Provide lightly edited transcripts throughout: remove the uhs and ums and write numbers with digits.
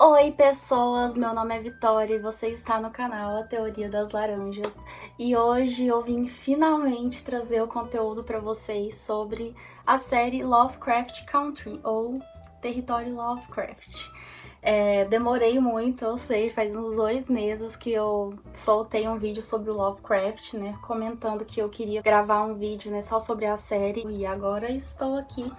Oi pessoas, meu nome é Vitória e você está no canal A Teoria das Laranjas. E hoje eu vim finalmente trazer o conteúdo para vocês sobre a série Lovecraft Country, ou Território Lovecraft. Demorei muito, eu sei, faz uns 2 meses que eu soltei um vídeo sobre o Lovecraft, né, comentando que eu queria gravar um vídeo, né, só sobre a série, e agora estou aqui.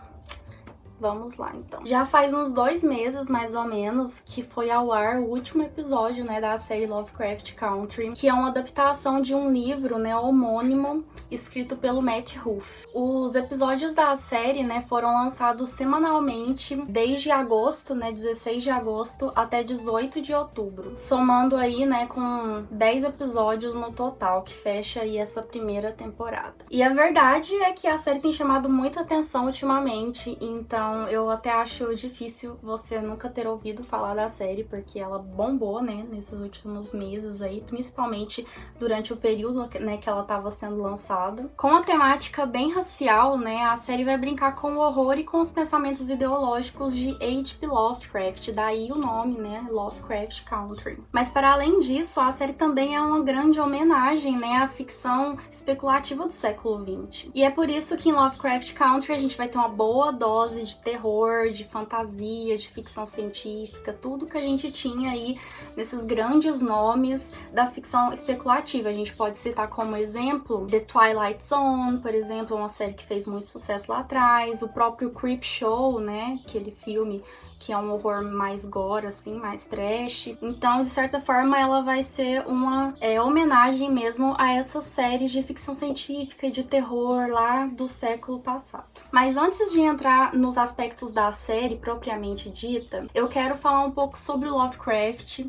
Vamos lá, então. Já faz uns 2 meses, mais ou menos, que foi ao ar o último episódio, né, da série Lovecraft Country, que é uma adaptação de um livro, né, homônimo, escrito pelo Matt Ruff. Os episódios da série, né, foram lançados semanalmente desde agosto, né, 16 de agosto até 18 de outubro, somando aí, né, com 10 episódios no total, que fecha aí essa primeira temporada. E a verdade é que a série tem chamado muita atenção ultimamente, então eu até acho difícil você nunca ter ouvido falar da série, porque ela bombou, né, nesses últimos meses aí, principalmente durante o período, né, que ela estava sendo lançada. Com a temática bem racial, né, a série vai brincar com o horror e com os pensamentos ideológicos de H.P. Lovecraft, daí o nome, né, Lovecraft Country. Mas para além disso, a série também é uma grande homenagem, né, à ficção especulativa do século XX. E é por isso que em Lovecraft Country a gente vai ter uma boa dose de terror, de fantasia, de ficção científica, tudo que a gente tinha aí nesses grandes nomes da ficção especulativa. A gente pode citar como exemplo The Twilight Zone, por exemplo, uma série que fez muito sucesso lá atrás, o próprio Creepshow, né, aquele filme que é um horror mais gore, assim, mais trash. Então, de certa forma, ela vai ser uma homenagem mesmo a essas séries de ficção científica e de terror lá do século passado. Mas antes de entrar nos aspectos da série propriamente dita, eu quero falar um pouco sobre o Lovecraft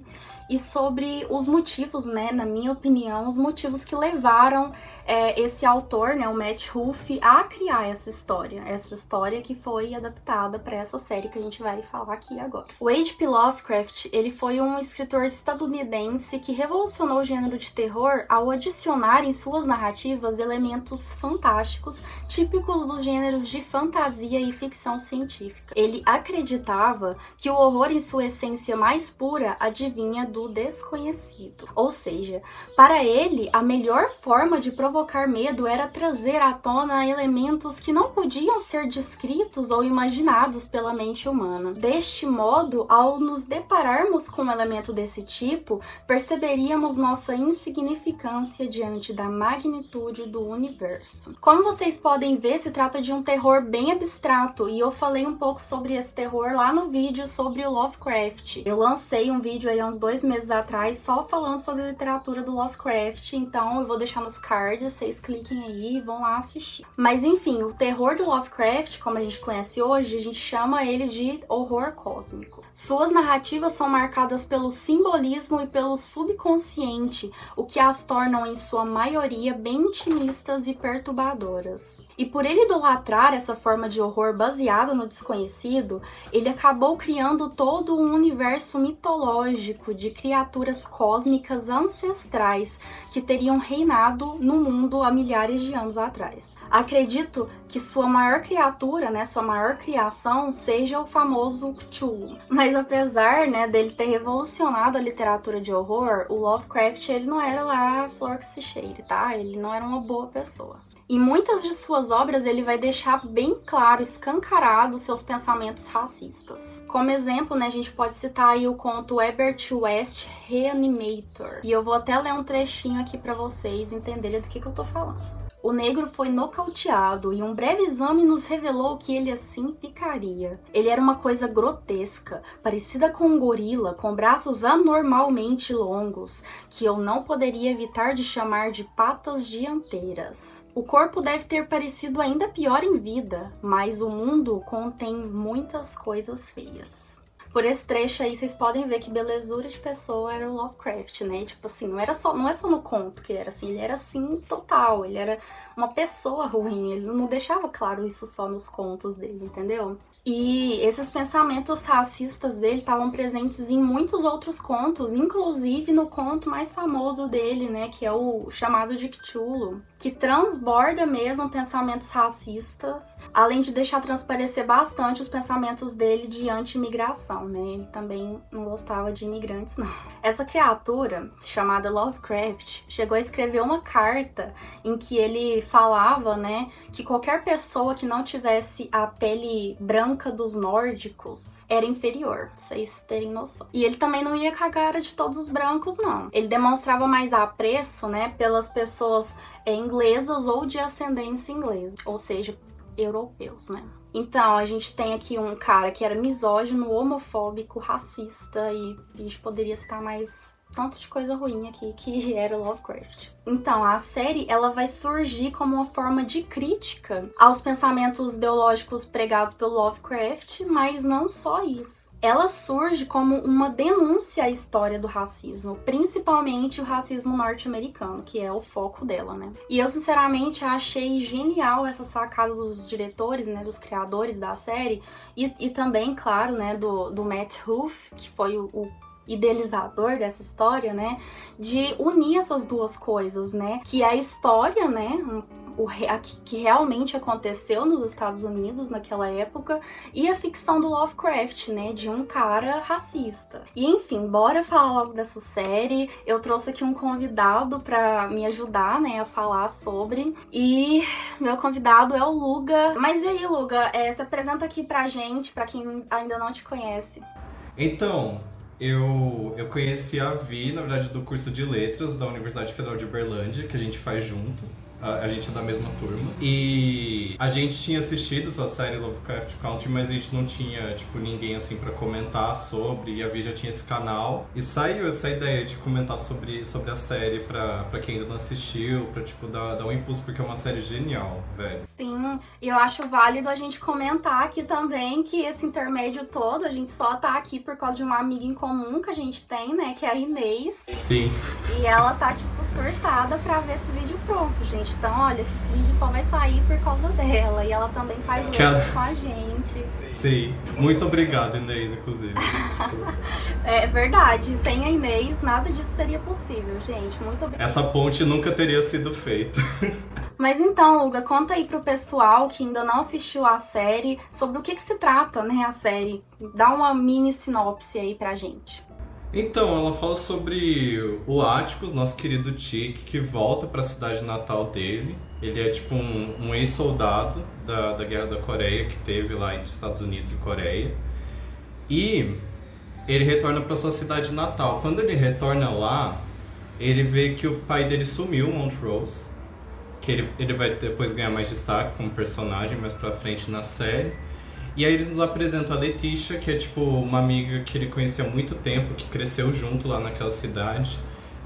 e sobre os motivos, né, na minha opinião, os motivos que levaram esse autor, né, o Matt Ruff, a criar essa história que foi adaptada para essa série que a gente vai falar aqui agora. O H.P. Lovecraft, ele foi um escritor estadunidense que revolucionou o gênero de terror ao adicionar em suas narrativas elementos fantásticos típicos dos gêneros de fantasia e ficção científica. Ele acreditava que o horror em sua essência mais pura advinha do desconhecido. Ou seja, para ele, a melhor forma de provocar medo era trazer à tona elementos que não podiam ser descritos ou imaginados pela mente humana. Deste modo, ao nos depararmos com um elemento desse tipo, perceberíamos nossa insignificância diante da magnitude do universo. Como vocês podem ver, se trata de um terror bem abstrato, e eu falei um pouco sobre esse terror lá no vídeo sobre o Lovecraft. Eu lancei um vídeo aí há uns 2 meses atrás só falando sobre a literatura do Lovecraft, então eu vou deixar nos cards, vocês cliquem aí e vão lá assistir. Mas enfim, o terror do Lovecraft, como a gente conhece hoje, a gente chama ele de horror cósmico. Suas narrativas são marcadas pelo simbolismo e pelo subconsciente, o que as tornam, em sua maioria, bem intimistas e perturbadoras. E por ele idolatrar essa forma de horror baseada no desconhecido, ele acabou criando todo um universo mitológico de criaturas cósmicas ancestrais que teriam reinado no mundo há milhares de anos atrás. Acredito que sua maior criatura, né, sua maior criação, seja o famoso Cthulhu. Mas apesar, né, dele ter revolucionado a literatura de horror, o Lovecraft, ele não era lá flor que se cheire, tá? Ele não era uma boa pessoa. Em muitas de suas obras, ele vai deixar bem claro, escancarado, seus pensamentos racistas. Como exemplo, né, a gente pode citar aí o conto Herbert West Reanimator. E eu vou até ler um trechinho aqui para vocês entenderem do que eu tô falando. O negro foi nocauteado e um breve exame nos revelou que ele assim ficaria. Ele era uma coisa grotesca, parecida com um gorila, com braços anormalmente longos, que eu não poderia evitar de chamar de patas dianteiras. O corpo deve ter parecido ainda pior em vida, mas o mundo contém muitas coisas feias. Por esse trecho aí, vocês podem ver que belezura de pessoa era o Lovecraft, né? Tipo assim, não é só no conto que ele era assim, ele era assim total, ele era uma pessoa ruim, ele não deixava claro isso só nos contos dele, entendeu? E esses pensamentos racistas dele estavam presentes em muitos outros contos, inclusive no conto mais famoso dele, né, que é o chamado de Cthulhu, que transborda mesmo pensamentos racistas, além de deixar transparecer bastante os pensamentos dele de anti-imigração, né? Ele também não gostava de imigrantes, não. Essa criatura, chamada Lovecraft, chegou a escrever uma carta em que ele falava, né, que qualquer pessoa que não tivesse a pele branca dos nórdicos era inferior, pra vocês terem noção. E ele também não ia com a cara de todos os brancos, não. Ele demonstrava mais apreço, né, pelas pessoas inglesas ou de ascendência inglesa, ou seja, europeus, né? Então, a gente tem aqui um cara que era misógino, homofóbico, racista e a gente poderia citar mais tanto de coisa ruim aqui que era Lovecraft. Então, a série ela vai surgir como uma forma de crítica aos pensamentos ideológicos pregados pelo Lovecraft, mas não só isso. Ela surge como uma denúncia à história do racismo, principalmente o racismo norte-americano, que é o foco dela, né? E eu, sinceramente, achei genial essa sacada dos diretores, né, dos criadores da série, e também, claro, né, do Matt Huff, que foi o idealizador dessa história, né, de unir essas duas coisas, né, que é a história, né, que realmente aconteceu nos Estados Unidos naquela época, e a ficção do Lovecraft, né, de um cara racista. E enfim, bora falar logo dessa série. Eu trouxe aqui um convidado pra me ajudar, né, a falar sobre, e meu convidado é o Luga. Mas e aí, Luga, se apresenta aqui pra gente, pra quem ainda não te conhece. Então, eu conheci a Vi, na verdade, do curso de letras da Universidade Federal de Uberlândia, que a gente faz junto. A gente é da mesma turma. E a gente tinha assistido essa série Lovecraft Country, mas a gente não tinha, tipo, ninguém, assim, pra comentar sobre. E a Vi já tinha esse canal. E saiu essa ideia de comentar sobre a série pra quem ainda não assistiu, pra, tipo, dar um impulso, porque é uma série genial, velho. Sim, e eu acho válido a gente comentar aqui também que esse intermédio todo, a gente só tá aqui por causa de uma amiga em comum que a gente tem, né, que é a Inês. Sim. E ela tá, tipo, surtada pra ver esse vídeo pronto, gente. Então, olha, esse vídeo só vai sair por causa dela. E ela também faz letras com a gente. Sim. Muito obrigado, Inês, inclusive. É verdade. Sem a Inês, nada disso seria possível, gente. Muito obrigada. Essa ponte nunca teria sido feita. Mas então, Luga, conta aí pro pessoal que ainda não assistiu a série sobre o que se trata, né, a série. Dá uma mini sinopse aí pra gente. Então, ela fala sobre o Atticus, nosso querido Tick, que volta para a cidade natal dele. Ele é tipo um ex-soldado da Guerra da Coreia, que teve lá entre Estados Unidos e Coreia. E ele retorna para sua cidade natal. Quando ele retorna lá, ele vê que o pai dele sumiu, Montrose, que ele vai depois ganhar mais destaque como personagem mais pra frente na série. E aí eles nos apresentam a Letícia, que é tipo uma amiga que ele conhecia há muito tempo, que cresceu junto lá naquela cidade.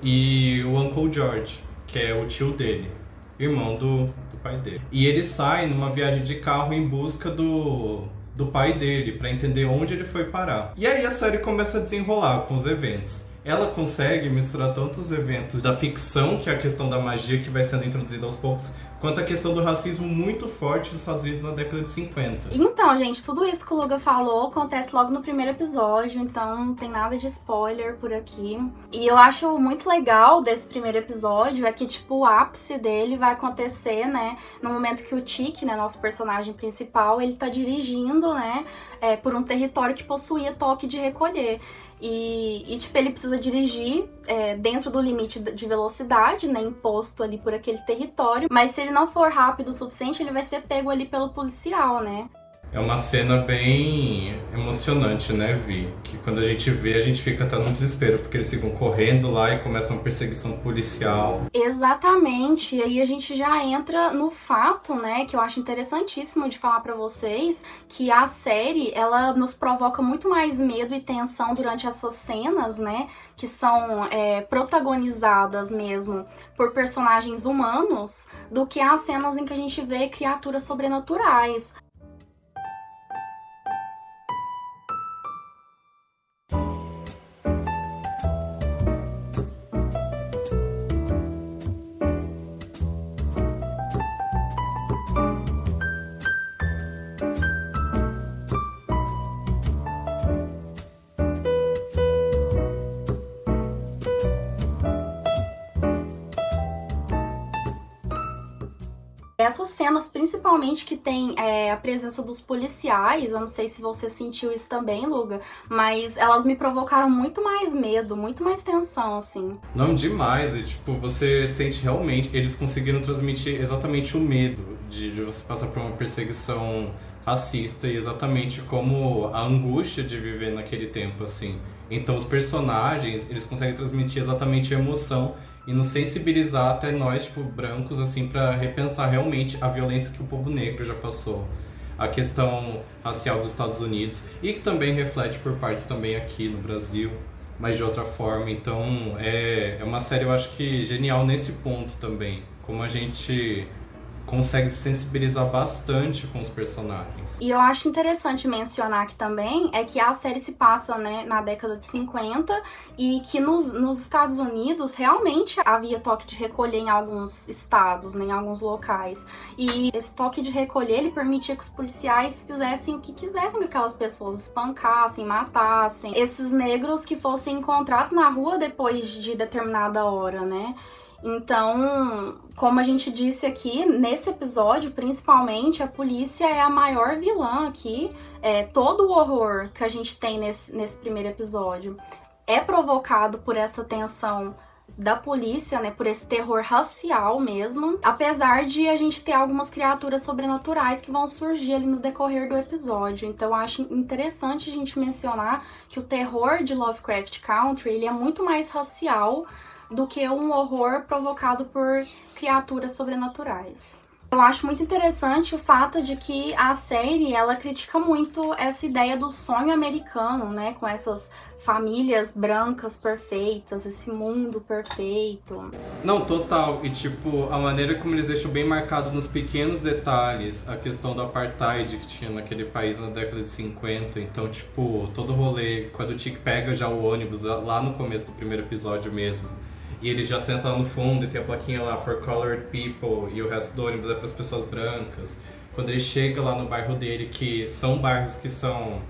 E o Uncle George, que é o tio dele, irmão do pai dele. E ele sai numa viagem de carro em busca do pai dele, pra entender onde ele foi parar. E aí a série começa a desenrolar com os eventos. Ela consegue misturar tanto os eventos da ficção, que é a questão da magia que vai sendo introduzida aos poucos, quanto a questão do racismo muito forte nos Estados Unidos na década de 50. Então, gente, tudo isso que o Luga falou acontece logo no primeiro episódio, então não tem nada de spoiler por aqui. E eu acho muito legal desse primeiro episódio é que, tipo, o ápice dele vai acontecer, né, no momento que o Tick, né, nosso personagem principal, ele tá dirigindo, né, por um território que possuía toque de recolher. E tipo, ele precisa dirigir dentro do limite de velocidade, né, imposto ali por aquele território, mas se ele não for rápido o suficiente, ele vai ser pego ali pelo policial, né? É uma cena bem emocionante, né, Vi? Que quando a gente vê, a gente fica até no desespero, porque eles ficam correndo lá e começa uma perseguição policial. Exatamente, e aí a gente já entra no fato, né, que eu acho interessantíssimo de falar pra vocês, que a série, ela nos provoca muito mais medo e tensão durante essas cenas, né, que são protagonizadas mesmo por personagens humanos, do que as cenas em que a gente vê criaturas sobrenaturais. Essas cenas, principalmente que tem a presença dos policiais, eu não sei se você sentiu isso também, Luga, mas elas me provocaram muito mais medo, muito mais tensão, assim. Não, demais. E, tipo, você sente realmente... Eles conseguiram transmitir exatamente o medo de você passar por uma perseguição racista e exatamente como a angústia de viver naquele tempo, assim. Então, os personagens, eles conseguem transmitir exatamente a emoção e nos sensibilizar até nós, tipo, brancos, assim, pra repensar realmente a violência que o povo negro já passou. A questão racial dos Estados Unidos e que também reflete por partes também aqui no Brasil, mas de outra forma. Então, é uma série, eu acho que genial nesse ponto também. Como a gente consegue se sensibilizar bastante com os personagens. E eu acho interessante mencionar aqui também é que a série se passa, né, na década de 50 e que nos Estados Unidos realmente havia toque de recolher em alguns estados, né, em alguns locais. E esse toque de recolher, ele permitia que os policiais fizessem o que quisessem com aquelas pessoas, espancassem, matassem esses negros que fossem encontrados na rua depois de determinada hora, né? Então, como a gente disse aqui, nesse episódio, principalmente, a polícia é a maior vilã aqui. Todo o horror que a gente tem nesse primeiro episódio é provocado por essa tensão da polícia, né, por esse terror racial mesmo, apesar de a gente ter algumas criaturas sobrenaturais que vão surgir ali no decorrer do episódio. Então eu acho interessante a gente mencionar que o terror de Lovecraft Country, ele é muito mais racial do que um horror provocado por criaturas sobrenaturais. Eu acho muito interessante o fato de que a série, ela critica muito essa ideia do sonho americano, né? Com essas famílias brancas perfeitas, esse mundo perfeito. Não, total. E, tipo, a maneira como eles deixam bem marcado nos pequenos detalhes a questão do apartheid que tinha naquele país na década de 50. Então, tipo, todo o rolê, quando o Tick pega já o ônibus, lá no começo do primeiro episódio mesmo, e ele já senta lá no fundo e tem a plaquinha lá, for colored people, e o resto do ônibus é para as pessoas brancas. Quando ele chega lá no bairro dele, que são bairros que são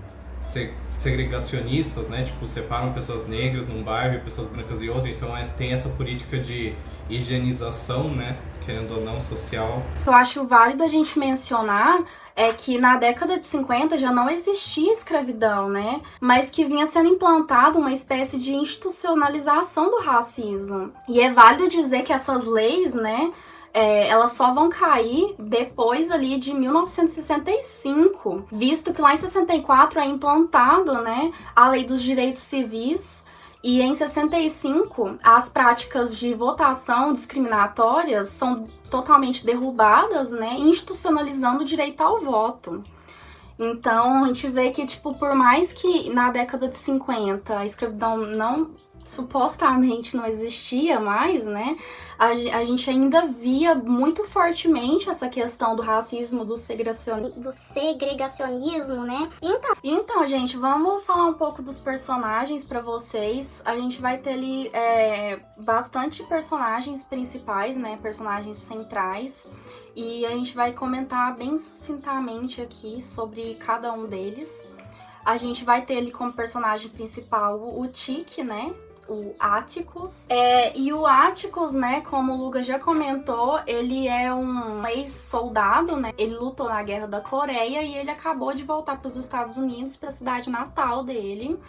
segregacionistas, né? Tipo, separam pessoas negras num bairro e pessoas brancas em outro. Então tem essa política de higienização, né? Querendo ou não, social. Eu acho válido a gente mencionar que na década de 50 já não existia escravidão, né? Mas que vinha sendo implantada uma espécie de institucionalização do racismo. E é válido dizer que essas leis, né, elas só vão cair depois ali de 1965, visto que lá em 64 é implantado, né, a Lei dos Direitos Civis. E em 65, as práticas de votação discriminatórias são totalmente derrubadas, né, institucionalizando o direito ao voto. Então, a gente vê que, tipo, por mais que na década de 50 a escravidão supostamente não existia mais, né? A gente ainda via muito fortemente essa questão do racismo, do segregacionismo, né? Então, gente, vamos falar um pouco dos personagens pra vocês. A gente vai ter ali bastante personagens principais, né? Personagens centrais. E a gente vai comentar bem sucintamente aqui sobre cada um deles. A gente vai ter ali como personagem principal o Tick, né? O Atticus. E o Atticus, né, como o Luga já comentou, ele é um ex-soldado, né? Ele lutou na Guerra da Coreia e ele acabou de voltar para os Estados Unidos, para a cidade natal dele.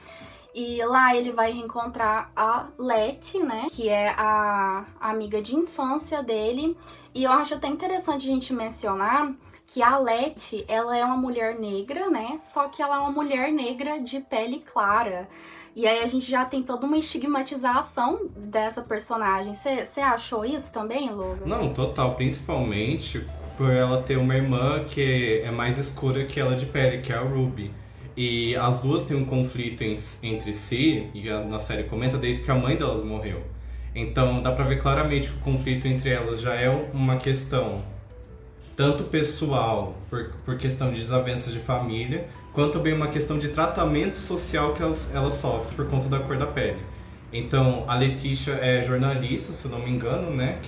E lá ele vai reencontrar a Letty, né, que é a amiga de infância dele. E eu acho até interessante a gente mencionar que a Letty, ela é uma mulher negra, né? Só que ela é uma mulher negra de pele clara. E aí a gente já tem toda uma estigmatização dessa personagem. Você achou isso também, Logan? Não, total. Principalmente por ela ter uma irmã que é mais escura que ela de pele, que é a Ruby. E as duas têm um conflito entre si, e na série comenta, desde que a mãe delas morreu. Então dá pra ver claramente que o conflito entre elas já é uma questão tanto pessoal, por questão de desavenças de família, quanto também uma questão de tratamento social que elas sofrem por conta da cor da pele. Então, a Letícia é jornalista, se eu não me engano, né?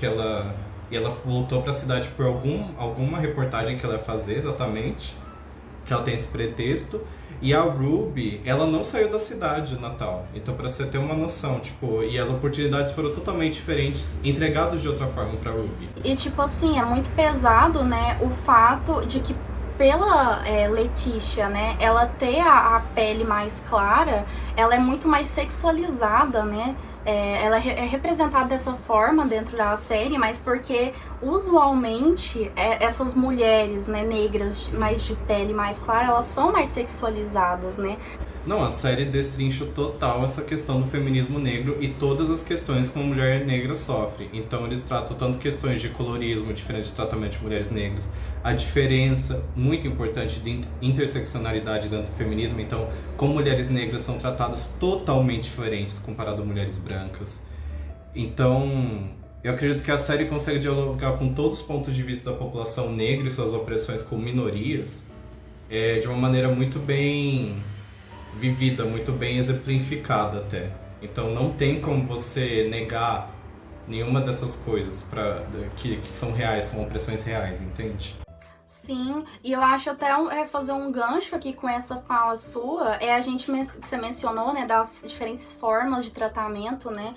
E ela voltou para a cidade por alguma reportagem que ela ia fazer, exatamente. que ela tem esse pretexto. E a Ruby, ela não saiu da cidade natal. Então, pra você ter uma noção, tipo, e as oportunidades foram totalmente diferentes, entregadas de outra forma pra Ruby. E, tipo assim, é muito pesado, né, o fato de que pela Letícia, né, ela ter a pele mais clara, ela é muito mais sexualizada, né? Ela é representada dessa forma dentro da série, mas porque usualmente essas mulheres, né, negras, mais de pele mais clara, elas são mais sexualizadas, né? Não, a série destrincha total essa questão do feminismo negro e todas as questões que uma mulher negra sofre. Então eles tratam tanto questões de colorismo, diferente de tratamento de mulheres negras, a diferença muito importante de interseccionalidade dentro do feminismo. Então, como mulheres negras são tratadas totalmente diferentes comparado a mulheres brancas. Então, eu acredito que a série consegue dialogar com todos os pontos de vista da população negra e suas opressões como minorias de uma maneira muito bem vivida, muito bem exemplificada até. Então não tem como você negar nenhuma dessas coisas que são reais, são opressões reais, entende? Sim, e eu acho até fazer um gancho aqui com essa fala sua, a gente que você mencionou, né, das diferentes formas de tratamento, né,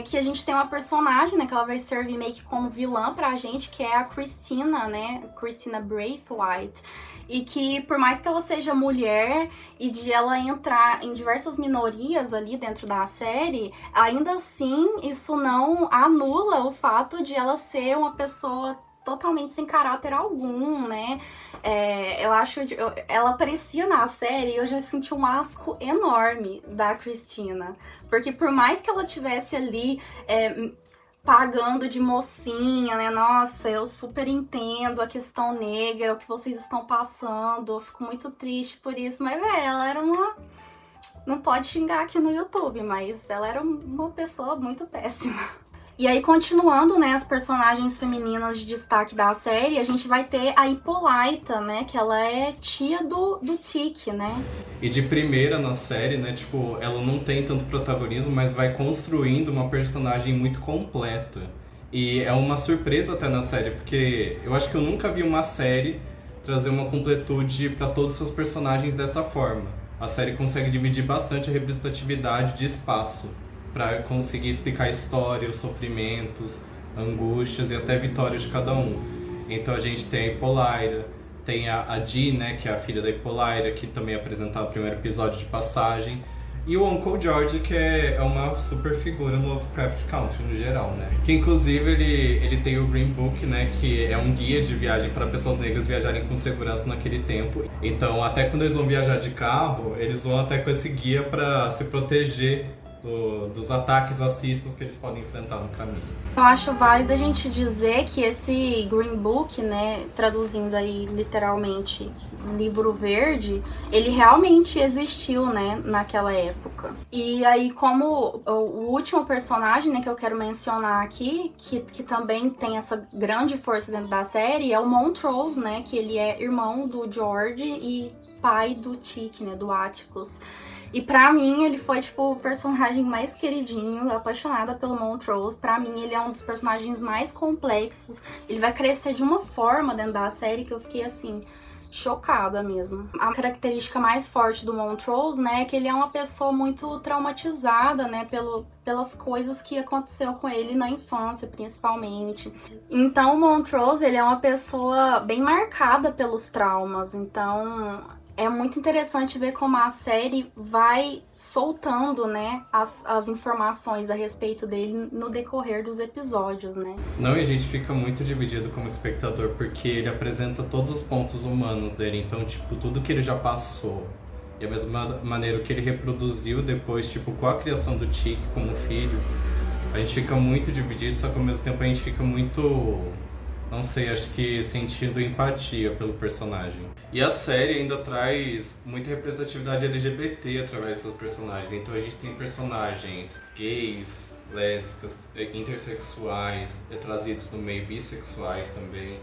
que a gente tem uma personagem, né, que ela vai servir meio que como vilã pra gente, que é a Christina, né, Christina Braithwaite, e que por mais que ela seja mulher e de ela entrar em diversas minorias ali dentro da série, ainda assim isso não anula o fato de ela ser uma pessoa totalmente sem caráter algum, né? Eu acho... ela aparecia na série e eu já senti um asco enorme da Christina. Porque por mais que ela tivesse ali pagando de mocinha, né? Nossa, eu super entendo a questão negra, o que vocês estão passando. Eu fico muito triste por isso. Mas, velho, ela era uma... Não pode xingar aqui no YouTube, mas ela era uma pessoa muito péssima. E aí, continuando, né, as personagens femininas de destaque da série, a gente vai ter a Hippolyta, né, que ela é tia do Tic, né? E de primeira na série, né, tipo, ela não tem tanto protagonismo, mas vai construindo uma personagem muito completa. E é uma surpresa até na série, porque eu acho que eu nunca vi uma série trazer uma completude para todos os seus personagens dessa forma. A série consegue dividir bastante a representatividade de espaço para conseguir explicar a história, os sofrimentos, angústias e até vitórias de cada um. Então a gente tem a Hippolyta, tem a Dee, né, que é a filha da Hippolyta, que também é apresentada no primeiro episódio de passagem, e o Uncle George, que é uma super figura no Lovecraft Country no geral, né? Que inclusive ele tem o Green Book, né, que é um guia de viagem para pessoas negras viajarem com segurança naquele tempo. Então até quando eles vão viajar de carro, eles vão até com esse guia para se proteger dos ataques racistas que eles podem enfrentar no caminho. Eu acho válido a gente dizer que esse Green Book, né, traduzindo aí literalmente livro verde, ele realmente existiu, né, naquela época. E aí, como o último personagem, né, que eu quero mencionar aqui, que também tem essa grande força dentro da série, é o Montrose, né, que ele é irmão do George e pai do Tic, né, do Atticus. E pra mim, ele foi, tipo, o personagem mais queridinho, apaixonada pelo Montrose. Pra mim, ele é um dos personagens mais complexos. Ele vai crescer de uma forma dentro da série que eu fiquei, assim, chocada mesmo. A característica mais forte do Montrose, né, é que ele é uma pessoa muito traumatizada, né, pelas coisas que aconteceu com ele na infância, principalmente. Então, o Montrose, ele é uma pessoa bem marcada pelos traumas. Então, é muito interessante ver como a série vai soltando, né, as informações a respeito dele no decorrer dos episódios, né? Não, e a gente fica muito dividido como espectador, porque ele apresenta todos os pontos humanos dele. Então, tipo, tudo que ele já passou. E a mesma maneira que ele reproduziu depois, tipo, com a criação do Tic como filho. A gente fica muito dividido, só que ao mesmo tempo a gente fica muito... não sei, acho que sentindo empatia pelo personagem. E a série ainda traz muita representatividade LGBT através dos seus personagens. Então a gente tem personagens gays, lésbicas, intersexuais, trazidos no meio bissexuais também.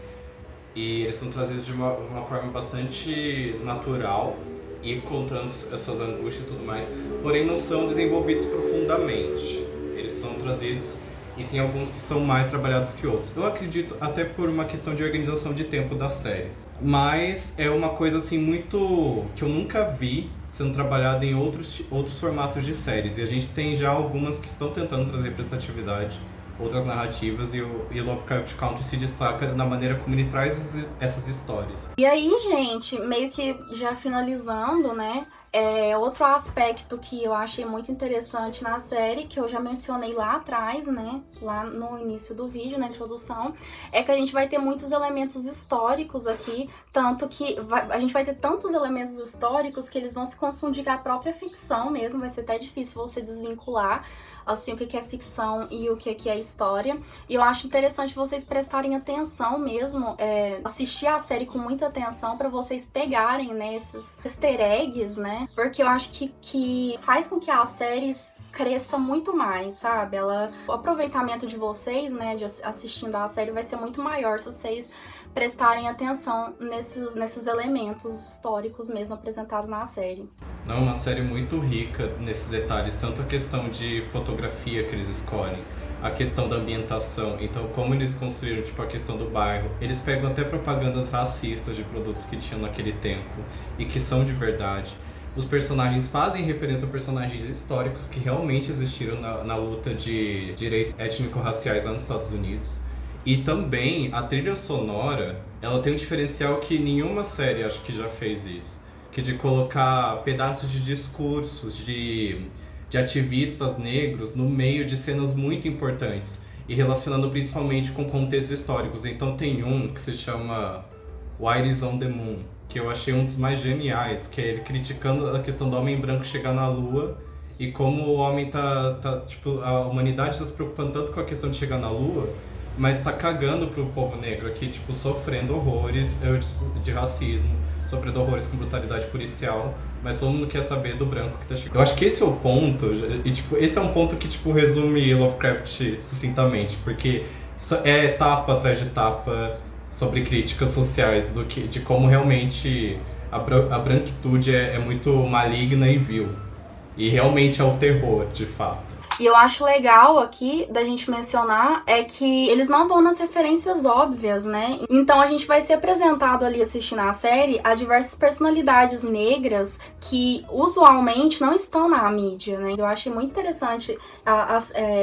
E eles são trazidos de uma forma bastante natural e contando as suas angústias e tudo mais. Porém não são desenvolvidos profundamente. Eles são trazidos e tem alguns que são mais trabalhados que outros. Eu acredito até por uma questão de organização de tempo da série. Mas é uma coisa assim muito que eu nunca vi sendo trabalhada em outros formatos de séries. E a gente tem já algumas que estão tentando trazer representatividade, outras narrativas, e Lovecraft Country se destaca na maneira como ele traz essas histórias. E aí, gente, meio que já finalizando, né? Outro aspecto que eu achei muito interessante na série, que eu já mencionei lá atrás, né, lá no início do vídeo, na introdução, é que a gente vai ter muitos elementos históricos aqui, tanto que a gente vai ter tantos elementos históricos que eles vão se confundir com a própria ficção mesmo, vai ser até difícil você desvincular assim, o que é ficção e o que é história. E eu acho interessante vocês prestarem atenção mesmo, assistir a série com muita atenção pra vocês pegarem, né, esses easter eggs, né? Porque eu acho que faz com que a série cresça muito mais, sabe? O aproveitamento de vocês, né, de assistindo a série vai ser muito maior se vocês prestarem atenção nesses elementos históricos mesmo apresentados na série. Não, é uma série muito rica nesses detalhes, tanto a questão de fotografia que eles escolhem, a questão da ambientação, então como eles construíram tipo a questão do bairro, eles pegam até propagandas racistas de produtos que tinham naquele tempo e que são de verdade. Os personagens fazem referência a personagens históricos que realmente existiram na luta de direitos étnico-raciais lá nos Estados Unidos. E também a trilha sonora, ela tem um diferencial que nenhuma série acho que já fez isso, que de colocar pedaços de discursos de ativistas negros no meio de cenas muito importantes e relacionando principalmente com contextos históricos. Então tem um que se chama White is on the Moon, que eu achei um dos mais geniais, que é ele criticando a questão do homem branco chegar na Lua e como o homem tipo, a humanidade está se preocupando tanto com a questão de chegar na Lua, mas tá cagando pro povo negro aqui, tipo, sofrendo horrores de racismo, sofrendo horrores com brutalidade policial, mas todo mundo quer saber do branco que tá chegando. Eu acho que esse é o ponto, e tipo, esse é um ponto que tipo resume Lovecraft sucintamente, porque é etapa atrás de etapa sobre críticas sociais de como realmente a branquitude é muito maligna e vil, e realmente é o terror, de fato. E eu acho legal aqui da gente mencionar é que eles não vão nas referências óbvias, né? Então a gente vai ser apresentado ali assistindo a série a diversas personalidades negras que usualmente não estão na mídia, né? Eu achei muito interessante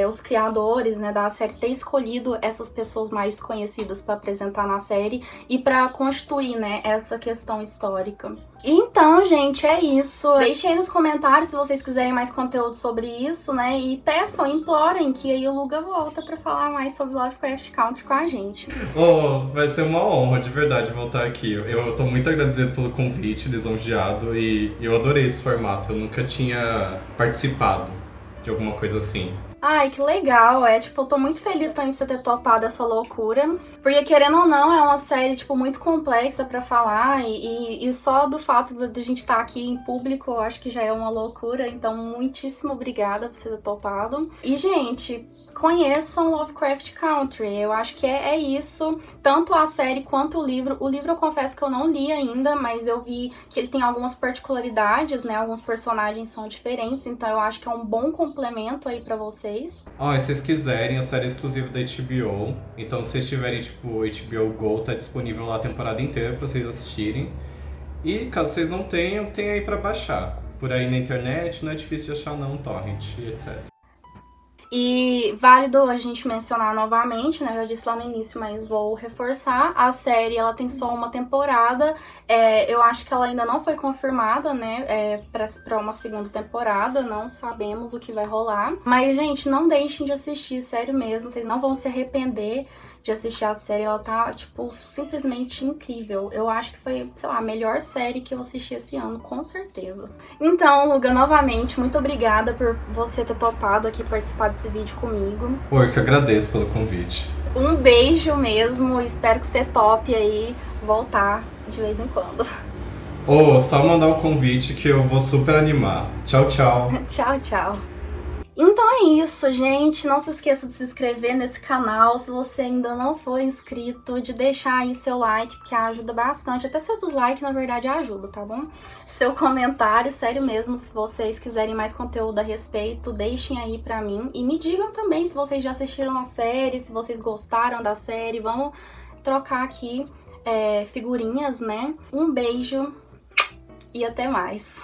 os criadores, né, da série ter escolhido essas pessoas mais conhecidas para apresentar na série e para constituir, né, essa questão histórica. Então, gente, é isso. Deixem aí nos comentários se vocês quiserem mais conteúdo sobre isso, né? E peçam, implorem que aí o Luga volta pra falar mais sobre Lovecraft Country com a gente. Oh, vai ser uma honra, de verdade, voltar aqui. Eu tô muito agradecido pelo convite, lisonjeado, e eu adorei esse formato. Eu nunca tinha participado de alguma coisa assim. Ai, que legal, tipo, eu tô muito feliz também por você ter topado essa loucura, porque querendo ou não, é uma série, tipo, muito complexa pra falar, e só do fato de a gente estar aqui em público, eu acho que já é uma loucura, então muitíssimo obrigada por você ter topado. E, gente, conheçam Lovecraft Country, eu acho que é isso, tanto a série quanto o livro. O livro eu confesso que eu não li ainda, mas eu vi que ele tem algumas particularidades, né, alguns personagens são diferentes, então eu acho que é um bom complemento aí pra vocês. E se vocês quiserem, a série é exclusiva da HBO, então se vocês tiverem, tipo, HBO Go, tá disponível lá a temporada inteira pra vocês assistirem. E caso vocês não tenham, tem aí pra baixar. Por aí na internet, não é difícil de achar não, torrent, etc. E válido a gente mencionar novamente, né, eu já disse lá no início, mas vou reforçar, a série ela tem só uma temporada, eu acho que ela ainda não foi confirmada, né, pra uma segunda temporada, não sabemos o que vai rolar, mas gente, não deixem de assistir, sério mesmo, vocês não vão se arrepender de assistir a série, ela tá, tipo, simplesmente incrível. Eu acho que foi, sei lá, a melhor série que eu assisti esse ano, com certeza. Então, Luga, novamente, muito obrigada por você ter topado aqui participar desse vídeo comigo. Eu que agradeço pelo convite. Um beijo mesmo, espero que você tope aí voltar de vez em quando. Só mandar um convite que eu vou super animar. Tchau, tchau. Tchau, tchau. Então é isso, gente. Não se esqueça de se inscrever nesse canal. Se você ainda não for inscrito, de deixar aí seu like, porque ajuda bastante. Até seu dislike, na verdade, ajuda, tá bom? Seu comentário, sério mesmo, se vocês quiserem mais conteúdo a respeito, deixem aí pra mim. E me digam também se vocês já assistiram a série, se vocês gostaram da série. Vamos trocar aqui figurinhas, né? Um beijo e até mais.